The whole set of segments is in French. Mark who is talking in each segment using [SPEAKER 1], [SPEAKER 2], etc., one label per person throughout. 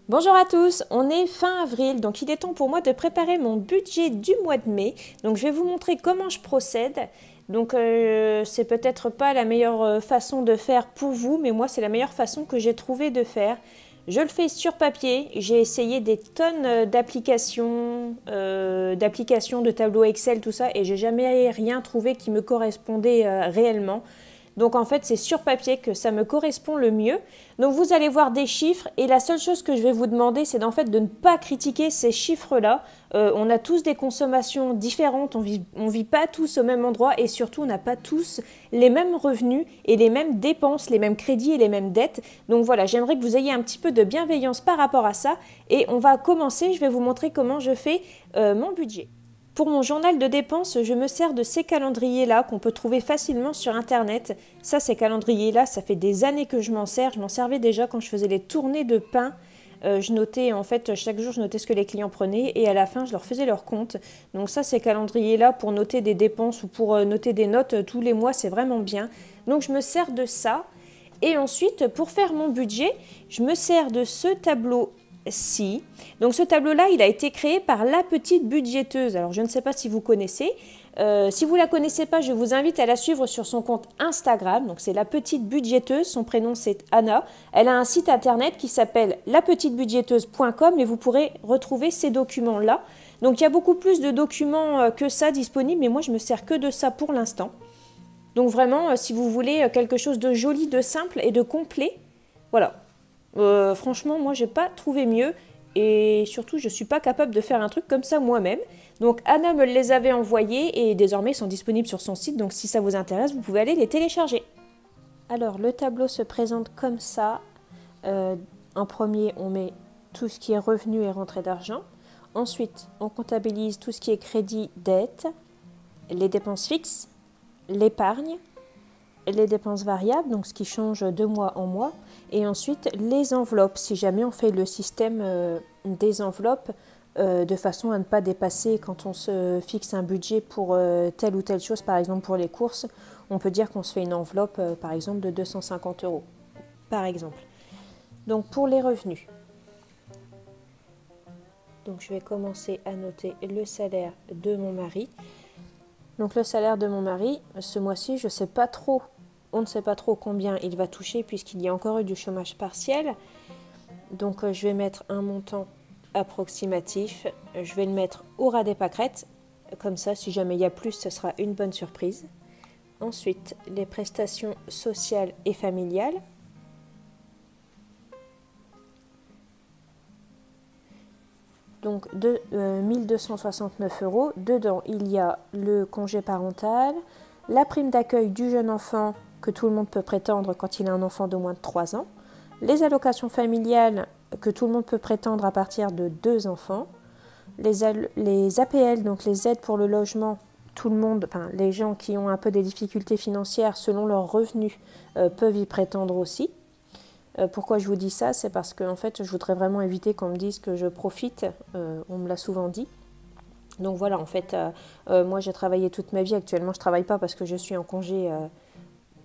[SPEAKER 1] Bonjour à tous, on est fin avril, donc il est temps pour moi de préparer mon budget du mois de mai. Donc je vais vous montrer comment je procède. Donc c'est peut-être pas la meilleure façon de faire pour vous, mais moi c'est la meilleure façon que j'ai trouvé de faire. Je le fais sur papier, j'ai essayé des tonnes d'applications, de tableaux Excel, tout ça, et j'ai jamais rien trouvé qui me correspondait réellement. Donc en fait, c'est sur papier que ça me correspond le mieux. Donc vous allez voir des chiffres et la seule chose que je vais vous demander, c'est en fait de ne pas critiquer ces chiffres-là. On a tous des consommations différentes, on vit pas tous au même endroit et surtout on n'a pas tous les mêmes revenus et les mêmes dépenses, les mêmes crédits et les mêmes dettes. Donc voilà, j'aimerais que vous ayez un petit peu de bienveillance par rapport à ça et on va commencer, je vais vous montrer comment je fais mon budget. Pour mon journal de dépenses, je me sers de ces calendriers-là qu'on peut trouver facilement sur Internet. Ça, ces calendriers-là, ça fait des années que je m'en sers. Je m'en servais déjà quand je faisais les tournées de pain. Je notais, en fait, chaque jour, je notais ce que les clients prenaient et à la fin, je leur faisais leur compte. Donc ça, ces calendriers-là, pour noter des dépenses ou pour noter des notes tous les mois, c'est vraiment bien. Donc je me sers de ça. Et ensuite, pour faire mon budget, je me sers de ce tableau ci. Donc ce tableau-là, il a été créé par La Petite Budgéteuse. Alors je ne sais pas si vous connaissez. Si vous ne la connaissez pas, je vous invite à la suivre sur son compte Instagram. Donc c'est La Petite Budgéteuse, son prénom c'est Anna. Elle a un site internet qui s'appelle lapetitebudgéteuse.com et vous pourrez retrouver ces documents-là. Donc il y a beaucoup plus de documents que ça disponibles, mais moi je me sers que de ça pour l'instant. Donc vraiment, si vous voulez quelque chose de joli, de simple et de complet, voilà. Franchement, moi, j'ai pas trouvé mieux et surtout, je suis pas capable de faire un truc comme ça moi-même. Donc, Anna me les avait envoyés et désormais, ils sont disponibles sur son site. Donc, si ça vous intéresse, vous pouvez aller les télécharger. Alors, le tableau se présente comme ça. En premier, on met tout ce qui est revenu et rentrée d'argent. Ensuite, on comptabilise tout ce qui est crédit, dette, les dépenses fixes, l'épargne, les dépenses variables, donc ce qui change de mois en mois, et ensuite les enveloppes, si jamais on fait le système des enveloppes de façon à ne pas dépasser quand on se fixe un budget pour telle ou telle chose, par exemple pour les courses, on peut dire qu'on se fait une enveloppe par exemple de 250 €, par exemple. Donc pour les revenus, donc je vais commencer à noter le salaire de mon mari. Donc le salaire de mon mari, ce mois-ci, je ne sais pas trop. On ne sait pas trop combien il va toucher puisqu'il y a encore eu du chômage partiel. Donc je vais mettre un montant approximatif. Je vais le mettre au ras des pâquerettes. Comme ça, si jamais il y a plus, ce sera une bonne surprise. Ensuite, les prestations sociales et familiales. Donc de 1269 €. Dedans, il y a le congé parental, la prime d'accueil du jeune enfant que tout le monde peut prétendre quand il a un enfant de moins de 3 ans, les allocations familiales que tout le monde peut prétendre à partir de 2 enfants, les APL, donc les aides pour le logement, tout le monde, enfin les gens qui ont un peu des difficultés financières selon leurs revenus peuvent y prétendre aussi. Pourquoi je vous dis ça? C'est parce que en fait, je voudrais vraiment éviter qu'on me dise que je profite, on me l'a souvent dit. Donc voilà, en fait, moi j'ai travaillé toute ma vie, actuellement je ne travaille pas parce que je suis en congé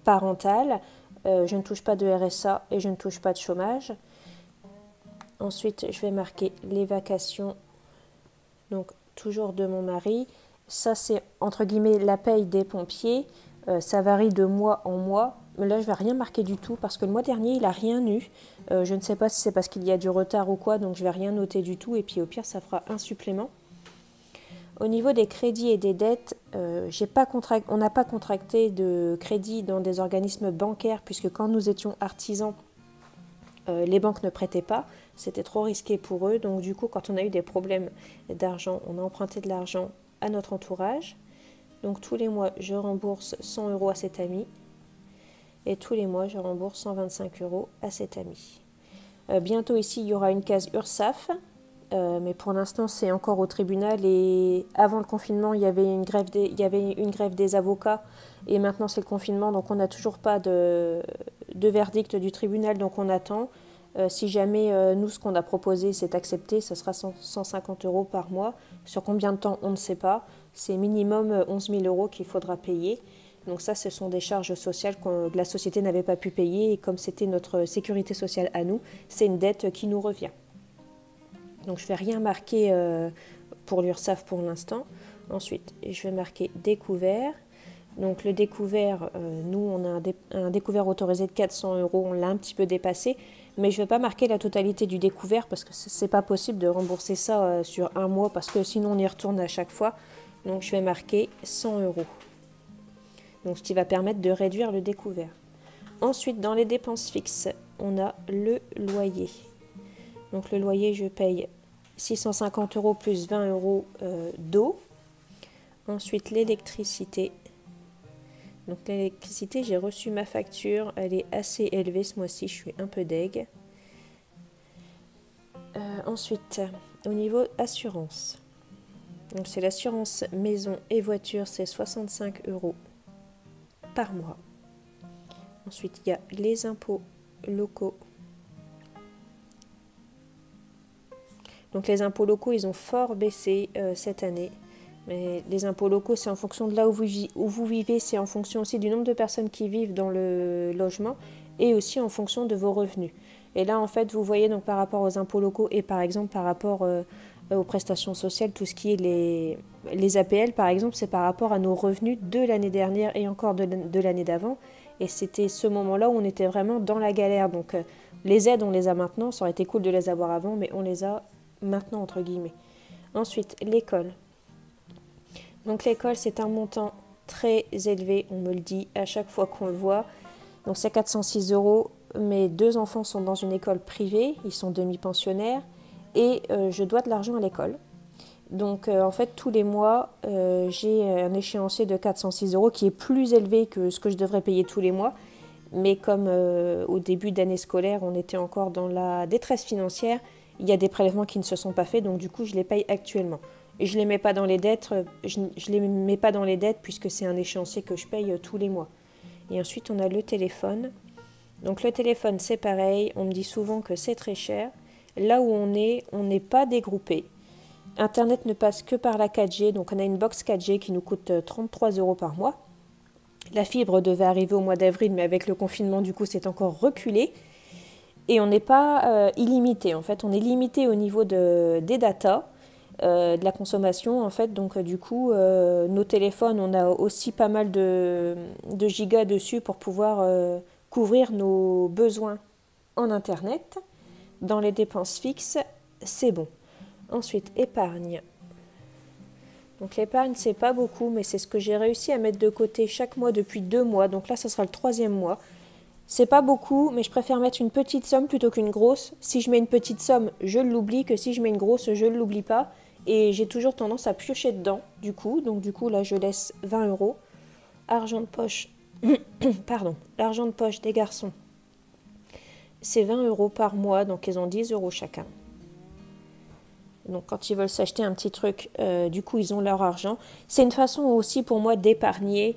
[SPEAKER 1] parental, je ne touche pas de RSA et je ne touche pas de chômage. Ensuite, je vais marquer les vacations, donc toujours de mon mari. Ça c'est entre guillemets la paye des pompiers, ça varie de mois en mois. Mais là, je ne vais rien marquer du tout parce que le mois dernier, il n'a rien eu. Je ne sais pas si c'est parce qu'il y a du retard ou quoi, donc je ne vais rien noter du tout. Et puis au pire, ça fera un supplément. Au niveau des crédits et des dettes, on n'a pas contracté de crédit dans des organismes bancaires puisque quand nous étions artisans, les banques ne prêtaient pas. C'était trop risqué pour eux. Donc du coup, quand on a eu des problèmes d'argent, on a emprunté de l'argent à notre entourage. Donc tous les mois, je rembourse 100 € à cet ami. Et tous les mois, je rembourse 125 € à cet ami. Bientôt ici, il y aura une case URSSAF, mais pour l'instant, c'est encore au tribunal. Et avant le confinement, il y avait une grève des avocats, et maintenant c'est le confinement, donc on n'a toujours pas de verdict du tribunal, donc on attend. Si jamais nous, ce qu'on a proposé, c'est accepté, ça sera 150 € par mois. Sur combien de temps, on ne sait pas. C'est minimum 11 000 € qu'il faudra payer. Donc ça, ce sont des charges sociales que la société n'avait pas pu payer et comme c'était notre sécurité sociale à nous, c'est une dette qui nous revient. Donc je ne vais rien marquer pour l'URSSAF pour l'instant. Ensuite, je vais marquer découvert. Donc le découvert, nous on a un découvert autorisé de 400 €, on l'a un petit peu dépassé, mais je ne vais pas marquer la totalité du découvert parce que c'est pas possible de rembourser ça sur un mois parce que sinon on y retourne à chaque fois. Donc je vais marquer 100 €. Donc ce qui va permettre de réduire le découvert. Ensuite, dans les dépenses fixes, on a le loyer. Donc le loyer, je paye 650 € plus 20 € d'eau. Ensuite, l'électricité. Donc l'électricité, j'ai reçu ma facture, elle est assez élevée ce mois-ci, je suis un peu deg. Ensuite, au niveau assurance. Donc c'est l'assurance maison et voiture, c'est 65 € par mois. Ensuite, il y a les impôts locaux. Donc les impôts locaux, ils ont fort baissé cette année. Mais les impôts locaux, c'est en fonction de là où vous vivez, c'est en fonction aussi du nombre de personnes qui vivent dans le logement et aussi en fonction de vos revenus. Et là, en fait, vous voyez donc par rapport aux impôts locaux et par exemple par rapport aux prestations sociales, tout ce qui est les APL, par exemple, c'est par rapport à nos revenus de l'année dernière et encore de l'année d'avant. Et c'était ce moment-là où on était vraiment dans la galère. Donc les aides, on les a maintenant. Ça aurait été cool de les avoir avant, mais on les a maintenant, entre guillemets. Ensuite, l'école. Donc l'école, c'est un montant très élevé, on me le dit à chaque fois qu'on le voit. Donc c'est 406 €. Mes 2 enfants sont dans une école privée, ils sont demi-pensionnaires et je dois de l'argent à l'école. Donc en fait, tous les mois, j'ai un échéancier de 406 € qui est plus élevé que ce que je devrais payer tous les mois. Mais comme au début d'année scolaire, on était encore dans la détresse financière, il y a des prélèvements qui ne se sont pas faits, donc du coup, je les paye actuellement. Et je ne les mets pas dans les dettes, puisque c'est un échéancier que je paye tous les mois. Et ensuite, on a le téléphone. Donc le téléphone, c'est pareil. On me dit souvent que c'est très cher. Là où on n'est pas dégroupé. Internet ne passe que par la 4G. Donc on a une box 4G qui nous coûte 33 € par mois. La fibre devait arriver au mois d'avril, mais avec le confinement, du coup, c'est encore reculé. Et on n'est pas illimité. En fait, on est limité au niveau des datas. De la consommation en fait, donc du coup nos téléphones, on a aussi pas mal de gigas dessus pour pouvoir couvrir nos besoins en internet. Dans les dépenses fixes, c'est bon. Ensuite, épargne. Donc l'épargne, c'est pas beaucoup, mais c'est ce que j'ai réussi à mettre de côté chaque mois depuis 2 mois, donc là ce sera le 3e mois. C'est pas beaucoup, mais je préfère mettre une petite somme plutôt qu'une grosse. Si je mets une petite somme, je l'oublie, que si je mets une grosse, je ne l'oublie pas. Et j'ai toujours tendance à piocher dedans, du coup. Donc du coup, là, je laisse 20 €. Argent de poche, pardon, l'argent de poche des garçons, c'est 20 € par mois, donc ils ont 10 € chacun. Donc quand ils veulent s'acheter un petit truc, du coup, ils ont leur argent. C'est une façon aussi pour moi d'épargner,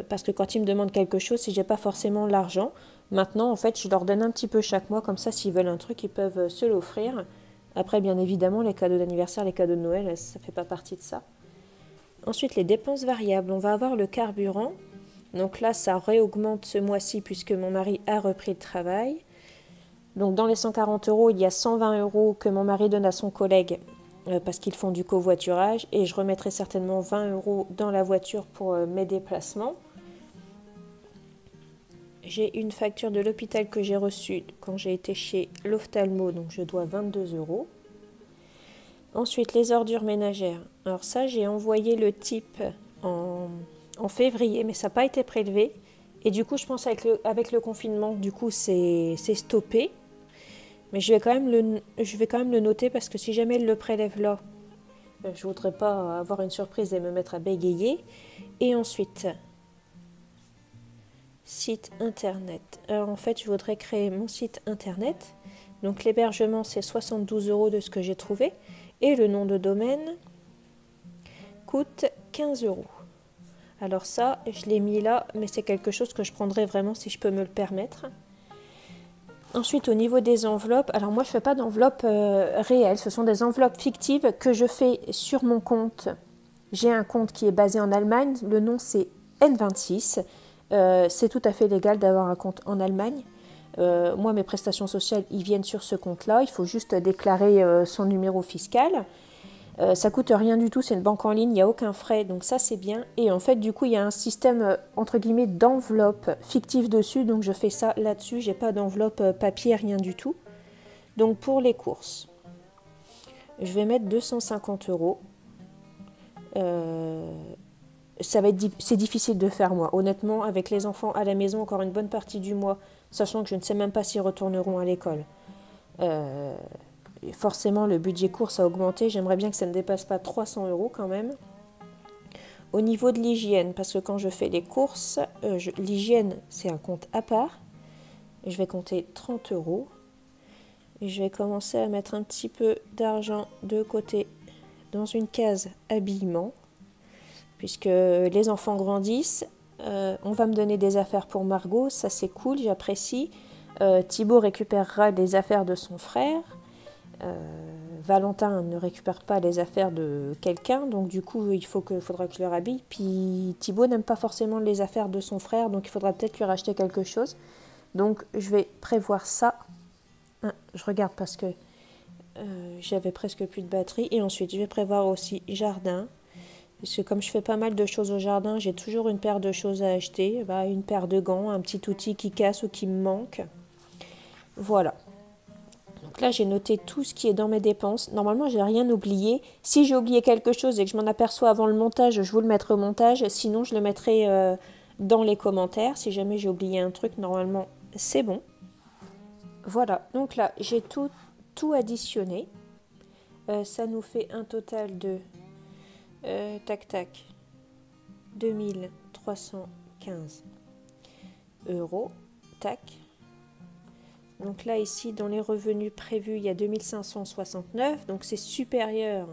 [SPEAKER 1] parce que quand ils me demandent quelque chose, si j'ai pas forcément l'argent, maintenant, en fait, je leur donne un petit peu chaque mois, comme ça, s'ils veulent un truc, ils peuvent se l'offrir. Après, bien évidemment, les cadeaux d'anniversaire, les cadeaux de Noël, ça ne fait pas partie de ça. Ensuite, les dépenses variables. On va avoir le carburant. Donc là, ça réaugmente ce mois-ci puisque mon mari a repris le travail. Donc dans les 140 €, il y a 120 € que mon mari donne à son collègue parce qu'ils font du covoiturage. Et je remettrai certainement 20 € dans la voiture pour mes déplacements. J'ai une facture de l'hôpital que j'ai reçue quand j'ai été chez l'ophtalmo, donc je dois 22 €. Ensuite, les ordures ménagères. Alors ça, j'ai envoyé le type en février, mais ça n'a pas été prélevé. Et du coup, je pense avec le confinement, du coup, c'est stoppé. Mais je vais quand même le noter parce que si jamais il le prélève là, je ne voudrais pas avoir une surprise et me mettre à bégayer. Et ensuite, site internet. Alors en fait, je voudrais créer mon site internet. Donc l'hébergement, c'est 72 € de ce que j'ai trouvé. Et le nom de domaine coûte 15 €. Alors ça, je l'ai mis là, mais c'est quelque chose que je prendrai vraiment si je peux me le permettre. Ensuite, au niveau des enveloppes, alors moi je ne fais pas d'enveloppes réelles, ce sont des enveloppes fictives que je fais sur mon compte. J'ai un compte qui est basé en Allemagne, le nom c'est N26. C'est tout à fait légal d'avoir un compte en Allemagne. Moi, mes prestations sociales, ils viennent sur ce compte-là. Il faut juste déclarer son numéro fiscal. Ça coûte rien du tout, c'est une banque en ligne, il n'y a aucun frais, donc ça c'est bien. Et en fait, du coup, il y a un système, entre guillemets, d'enveloppe fictive dessus, donc je fais ça là-dessus, j'ai pas d'enveloppe papier, rien du tout. Donc pour les courses, je vais mettre 250 €. C'est difficile de faire moi. Honnêtement, avec les enfants à la maison, encore une bonne partie du mois, sachant que je ne sais même pas s'ils retourneront à l'école. Forcément, le budget course a augmenté. J'aimerais bien que ça ne dépasse pas 300 € quand même. Au niveau de l'hygiène, parce que quand je fais les courses, l'hygiène, c'est un compte à part. Je vais compter 30 €. Et je vais commencer à mettre un petit peu d'argent de côté dans une case habillement. Puisque les enfants grandissent, on va me donner des affaires pour Margot, ça c'est cool, j'apprécie. Thibaut récupérera les affaires de son frère. Valentin ne récupère pas les affaires de quelqu'un, donc du coup faudra que je le rhabille. Puis Thibaut n'aime pas forcément les affaires de son frère, donc il faudra peut-être lui racheter quelque chose. Donc je vais prévoir ça. Je regarde parce que j'avais presque plus de batterie. Et ensuite je vais prévoir aussi jardin. Parce que comme je fais pas mal de choses au jardin, j'ai toujours une paire de choses à acheter. Une paire de gants, un petit outil qui casse ou qui me manque. Voilà. Donc là, j'ai noté tout ce qui est dans mes dépenses. Normalement, j'ai rien oublié. Si j'ai oublié quelque chose et que je m'en aperçois avant le montage, je vous le mettrai au montage. Sinon, je le mettrai dans les commentaires. Si jamais j'ai oublié un truc, normalement, c'est bon. Voilà. Donc là, j'ai tout additionné. Ça nous fait un total de... tac tac, 2315 €, tac. Donc là ici dans les revenus prévus il y a 2569, donc c'est supérieur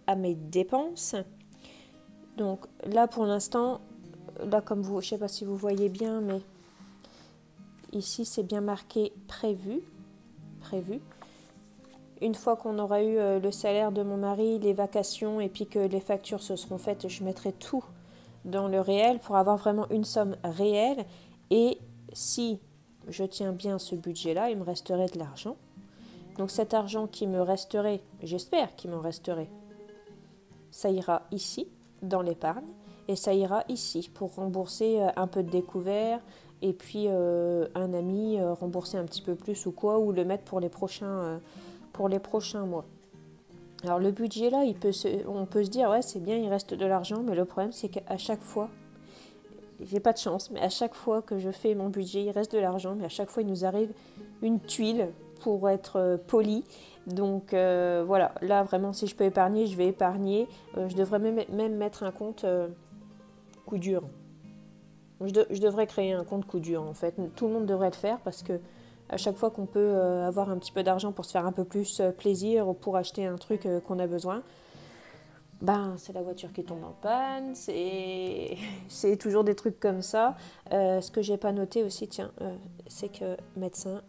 [SPEAKER 1] à mes dépenses. Donc là pour l'instant, là comme vous, je sais pas si vous voyez bien, mais ici c'est bien marqué prévu. Une fois qu'on aura eu le salaire de mon mari, les vacations et puis que les factures se seront faites, je mettrai tout dans le réel pour avoir vraiment une somme réelle. Et si je tiens bien ce budget-là, il me resterait de l'argent. Donc cet argent qui me resterait, j'espère qu'il m'en resterait, ça ira ici, dans l'épargne. Et ça ira ici pour rembourser un peu de découvert et puis un ami rembourser un petit peu plus ou quoi, ou le mettre pour les prochains mois. Alors le budget là, on peut se dire ouais c'est bien, il reste de l'argent, mais le problème c'est qu'à chaque fois, j'ai pas de chance, mais à chaque fois que je fais mon budget, il reste de l'argent, mais à chaque fois il nous arrive une tuile pour être poli. Donc voilà, là vraiment si je peux épargner, je vais épargner. Je devrais même mettre un compte coup dur. Je devrais créer un compte coup dur en fait. Tout le monde devrait le faire parce que à chaque fois qu'on peut avoir un petit peu d'argent pour se faire un peu plus plaisir ou pour acheter un truc qu'on a besoin, c'est la voiture qui tombe en panne, c'est toujours des trucs comme ça. Ce que j'ai pas noté aussi, c'est que médecin,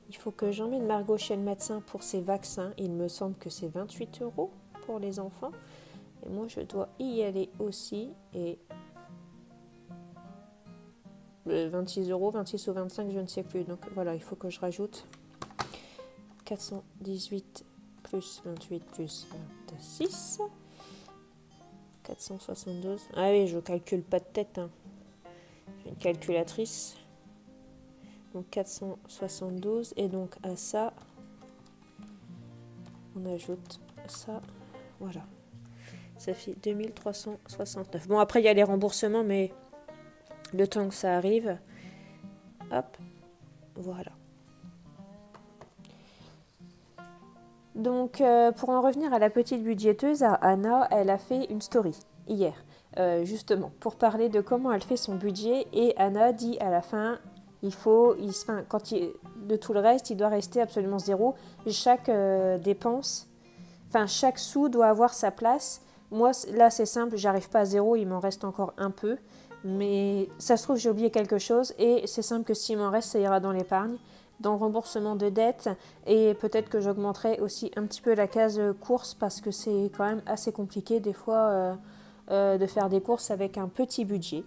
[SPEAKER 1] il faut que j'emmène Margot chez le médecin pour ses vaccins. Il me semble que c'est 28 € pour les enfants. Et moi, je dois y aller aussi. Et 26 €, 26 ou 25, je ne sais plus. Donc voilà, il faut que je rajoute 418 plus 28 plus 26. 472. Ah oui, je calcule pas de tête. J'ai une calculatrice. Donc 472. Et donc à ça, on ajoute ça. Voilà. Ça fait 2369. Bon, après, il y a les remboursements, mais le temps que ça arrive, hop, voilà. Donc, pour en revenir à la petite budgéteuse, à Anna, elle a fait une story hier, justement, pour parler de comment elle fait son budget. Et Anna dit à la fin, de tout le reste, il doit rester absolument zéro. Chaque dépense, chaque sou doit avoir sa place. Moi, là, c'est simple, j'arrive pas à zéro, il m'en reste encore un peu. Mais ça se trouve, j'ai oublié quelque chose et c'est simple que s'il m'en reste, ça ira dans l'épargne, dans le remboursement de dettes, et peut-être que j'augmenterai aussi un petit peu la case courses parce que c'est quand même assez compliqué des fois de faire des courses avec un petit budget.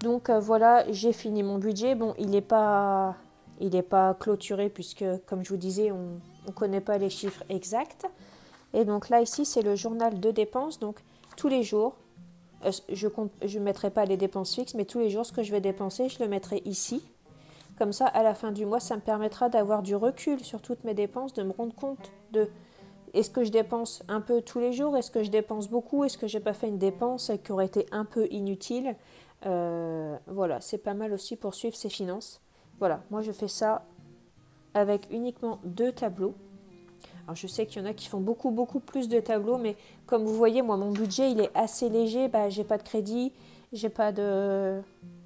[SPEAKER 1] Donc voilà, j'ai fini mon budget. Bon, il n'est pas clôturé puisque, comme je vous disais, on ne connaît pas les chiffres exacts. Et donc là, ici, c'est le journal de dépenses. Donc tous les jours, je ne mettrai pas les dépenses fixes, mais tous les jours, ce que je vais dépenser, je le mettrai ici. Comme ça, à la fin du mois, ça me permettra d'avoir du recul sur toutes mes dépenses, de me rendre compte de est-ce que je dépense un peu tous les jours, est-ce que je dépense beaucoup, est-ce que j'ai pas fait une dépense qui aurait été un peu inutile. Voilà, c'est pas mal aussi pour suivre ses finances. Voilà, moi je fais ça avec uniquement 2 tableaux. Alors je sais qu'il y en a qui font beaucoup plus de tableaux, mais comme vous voyez, moi mon budget il est assez léger. J'ai pas de crédit, j'ai pas de,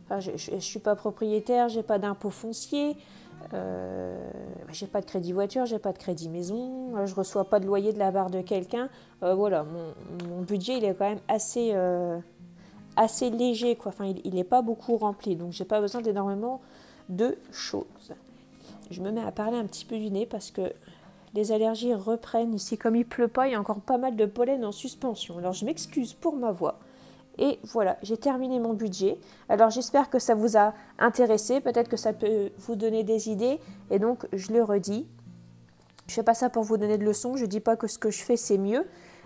[SPEAKER 1] enfin, je suis pas propriétaire, j'ai pas d'impôt foncier, j'ai pas de crédit voiture, j'ai pas de crédit maison, je reçois pas de loyer de la part de quelqu'un. Voilà, mon budget il est quand même assez léger, quoi. Enfin, il n'est pas beaucoup rempli, donc j'ai pas besoin d'énormément de choses. Je me mets à parler un petit peu du nez parce que les allergies reprennent ici. Comme il pleut pas, il y a encore pas mal de pollen en suspension. Alors je m'excuse pour ma voix. Et voilà, j'ai terminé mon budget. Alors j'espère que ça vous a intéressé, peut-être que ça peut vous donner des idées. Et donc je le redis, je fais pas ça pour vous donner de leçons, je dis pas que ce que je fais c'est mieux.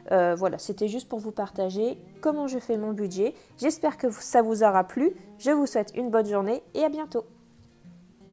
[SPEAKER 1] Voilà, c'était juste pour vous partager comment je fais mon budget. J'espère que ça vous aura plu. Je vous souhaite une bonne journée et à bientôt.